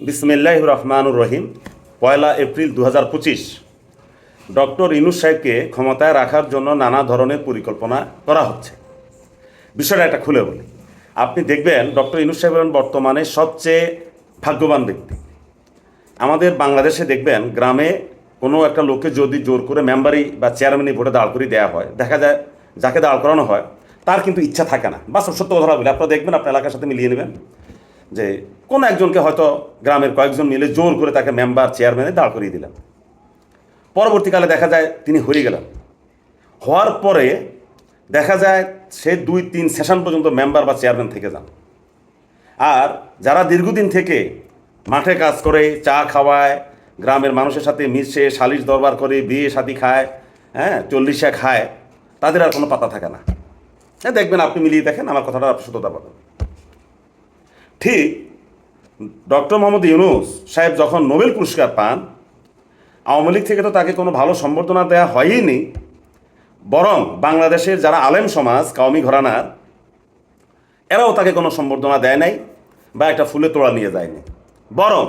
বিসমিল্লাহির রহমানুর রহিম। 1 April 2025 doctor Yunus সাহেবকে ক্ষমতায় রাখার জন্য নানা ধরনের পরিকল্পনা করা হচ্ছে। বিষয়টা একটা খুলে বলি। আপনি দেখবেন ডক্টর ইউনূস সাহেব বর্তমানে সবচেয়ে ভাগ্যবান ব্যক্তি। আমাদের বাংলাদেশে দেখবেন গ্রামে কোনো একটা লোককে যদি জোর করে মেম্বারি বা চেয়ারম্যানই ভোটে দাঁড় করিয়ে দেওয়া হয়, দেখা যায় যাকে দাঁড় করানো হয় তার কিন্তু ইচ্ছা থাকে না। বাস্তব সত্য কথা বলি, আপনারা দেখবেন আপনার এলাকার সাথে মিলিয়ে নেবেন যে কোনো একজনকে হয়তো গ্রামের কয়েকজন মিলে জোর করে তাকে মেম্বার চেয়ারম্যানে দাঁড় করিয়ে দিলেন। পরবর্তীকালে দেখা যায় তিনি হয়ে গেলেন। হওয়ার পরে দেখা যায় সে 2-3 সেশন পর্যন্ত মেম্বার বা চেয়ারম্যান থেকে যান। আর যারা দীর্ঘদিন থেকে মাঠে কাজ করে, চা খাওয়ায়, গ্রামের মানুষের সাথে মিশে, সালিশ দরবার করে, বিয়ে শাদী খায়, হ্যাঁ 40 খায়, তাদের আর কোনো পাতা থাকে না। হ্যাঁ দেখবেন, আপনি মিলিয়ে দেখেন, আমার কথাটা আপনি সত্যতা পাবেন। ঠিক ডক্টর মোহাম্মদ ইউনূস সাহেব যখন নোবেল পুরস্কার পান, আওয়ামী লীগ থেকে তো তাকে কোনো ভালো সম্বর্ধনা দেওয়া হয়নি, বরং বাংলাদেশের যারা আলেম সমাজ, কওমি ঘরানার, এরাও তাকে কোনো সম্বর্ধনা দেয় নাই বা একটা ফুলে তোড়া নিয়ে যায়নি। বরং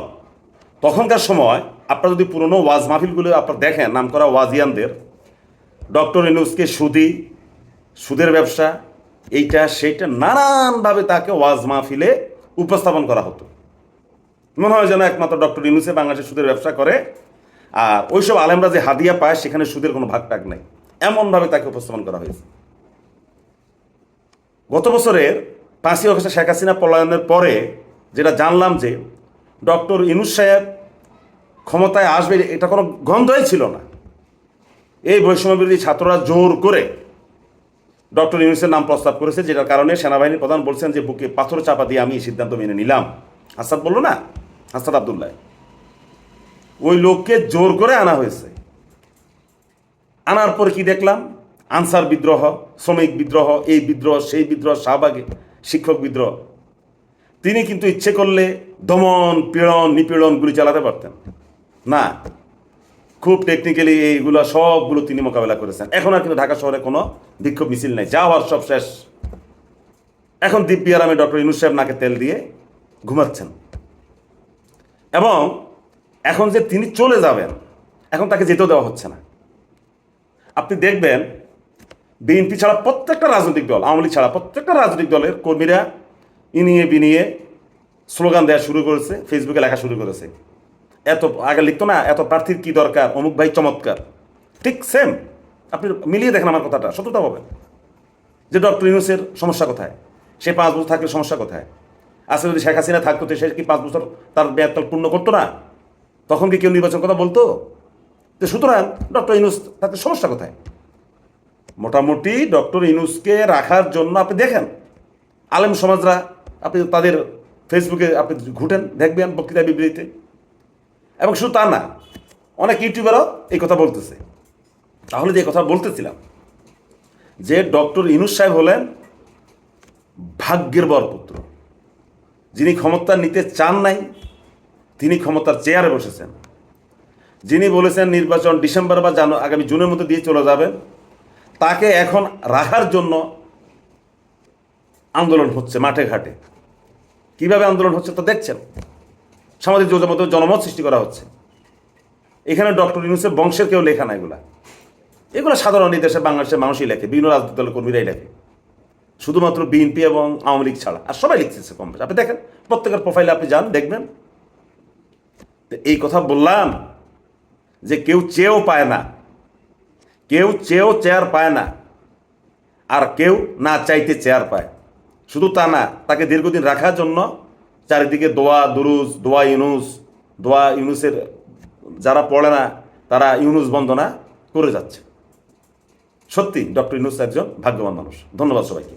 তখনকার সময় আপনারা যদি পুরনো ওয়াজ মাহফিলগুলো আপনারা দেখেন, নাম করা ওয়াজিয়ানদের, ডক্টর ইউনূসকে সুদের ব্যবসা, এইটা সেইটা নানানভাবে তাকে ওয়াজ মাহফিলে উপস্থাপন করা হতো। মনে হয় যেন একমাত্র ডক্টর ইউনূসে বাংলাদেশে সুদের ব্যবসা করে, আর ওইসব আলেমরা যে হাদিয়া পায় সেখানে সুদের কোনো ভাগ টাগ নেই, এমনভাবে তাকে উপস্থাপন করা হয়েছে। গত বছরের 5ই আগস্ট শেখ হাসিনা পলায়নের পরে যেটা জানলাম যে ডক্টর ইউনূস সাহেব ক্ষমতায় আসবে, এটা কোনো গন্ধই ছিল না। এই বৈষম্যবিরোধী ছাত্ররা জোর করে ডক্টর ইউনূসের নাম প্রস্তাব করেছে, যেটার কারণে সেনাবাহিনীর প্রধান বলছেন যে বুকে পাথর চাপা দিয়ে আমি এই সিদ্ধান্ত মেনে নিলাম। হাসাদ বললো না, হাসাদ আবদুল্লাহ, ওই লোককে জোর করে আনা হয়েছে। আনার পরে কি দেখলাম? আনসার বিদ্রোহ, শ্রমিক বিদ্রোহ, এই বিদ্রোহ, সেই বিদ্রোহ, শাহবাগে শিক্ষক বিদ্রোহ। তিনি কিন্তু ইচ্ছে করলে দমন, পীড়ন, নিপীড়ন গুলি চালাতে পারতেন না। খুব টেকনিক্যালি এইগুলো সবগুলো তিনি মোকাবেলা করেছেন। এখন আর কিন্তু ঢাকা শহরে কোনো বিক্ষোভ মিছিল নেই, যা হওয়ার সব শেষ। এখন দিব্যি আরামে ডক্টর ইউনূস সাহেব নাকে তেল দিয়ে ঘুমাচ্ছেন। এবং এখন যে তিনি চলে যাবেন, এখন তাকে যেতেও দেওয়া হচ্ছে না। আপনি দেখবেন বিএনপি ছাড়া প্রত্যেকটা রাজনৈতিক দল, আওয়ামী লীগ ছাড়া প্রত্যেকটা রাজনৈতিক দলের কর্মীরা ইনিয়ে বিনিয়ে স্লোগান দেওয়া শুরু করেছে, ফেসবুকে লেখা শুরু করেছে। এত আগে লিখতো না, এত প্রার্থীর কি দরকার, অমুক ভাই চমৎকার। ঠিক সেম, আপনি মিলিয়ে দেখেন আমার কথাটা, সত্যতা পাবেন যে ডক্টর ইউনূসের সমস্যা কোথায়, সে 5 বছর থাকলে সমস্যা কোথায়। আসলে যদি শেখ হাসিনা থাকতো, সে কি 5 বছর তার মেয়াদকাল পূর্ণ করতো না? তখন কি কেউ নির্বাচন কথা বলতো? তো সুতরাং ডক্টর ইউনূস থাকতে সমস্যা কোথায়? মোটামুটি ডক্টর ইউনূসকে রাখার জন্য আপনি দেখেন আলেম সমাজরা, আপনি তাদের ফেসবুকে আপনি ঘুটেন, দেখবেন বক্তৃতা বিবৃতিতে। এবং শুধু তা না, অনেক ইউটিউবারও এই কথা বলতেছে। তাহলে যে কথা বলতেছিলাম যে ডক্টর ইউনূস সাহেব হলেন ভাগ্যের বরপুত্র, যিনি ক্ষমতা নিতে চান নাই, তিনি ক্ষমতার চেয়ারে বসেছেন। যিনি বলেছেন নির্বাচন ডিসেম্বর বা আগামী জুনের মধ্যে দিয়ে চলে যাবেন, তাকে এখন রাখার জন্য আন্দোলন হচ্ছে মাঠে ঘাটে। কিভাবে আন্দোলন হচ্ছে তা দেখছেন, সামাজিক যোগাযোগের মধ্যে জনমত সৃষ্টি করা হচ্ছে। এখানে ডক্টর ইউনূসের বংশের কেউ লেখা না, এগুলো সাধারণ এই দেশে বাংলাদেশের মানুষই লেখে, বিভিন্ন রাজনৈতিক দলের কর্মীরাই লেখে, শুধুমাত্র বিএনপি এবং আওয়ামী লীগ ছাড়া আর সবাই লিখতেছে কম বেশি। আপনি দেখেন প্রত্যেকের প্রোফাইলে আপনি যান, দেখবেন। এই কথা বললাম যে কেউ চেয়েও পায় না, কেউ চেয়েও চেয়ার পায় না, আর কেউ না চাইতে চেয়ার পায়। শুধু তা না, তাকে দীর্ঘদিন রাখার জন্য চারিদিকে দোয়া দুরুজ, দোয়া ইউনূস, দোয়া ইউনূসের যারা পড়ে না তারা ইউনূস বন্দনা করে যাচ্ছে। সত্যি ডক্টর ইউনূস একজন ভাগ্যবান মানুষ। ধন্যবাদ সবাইকে।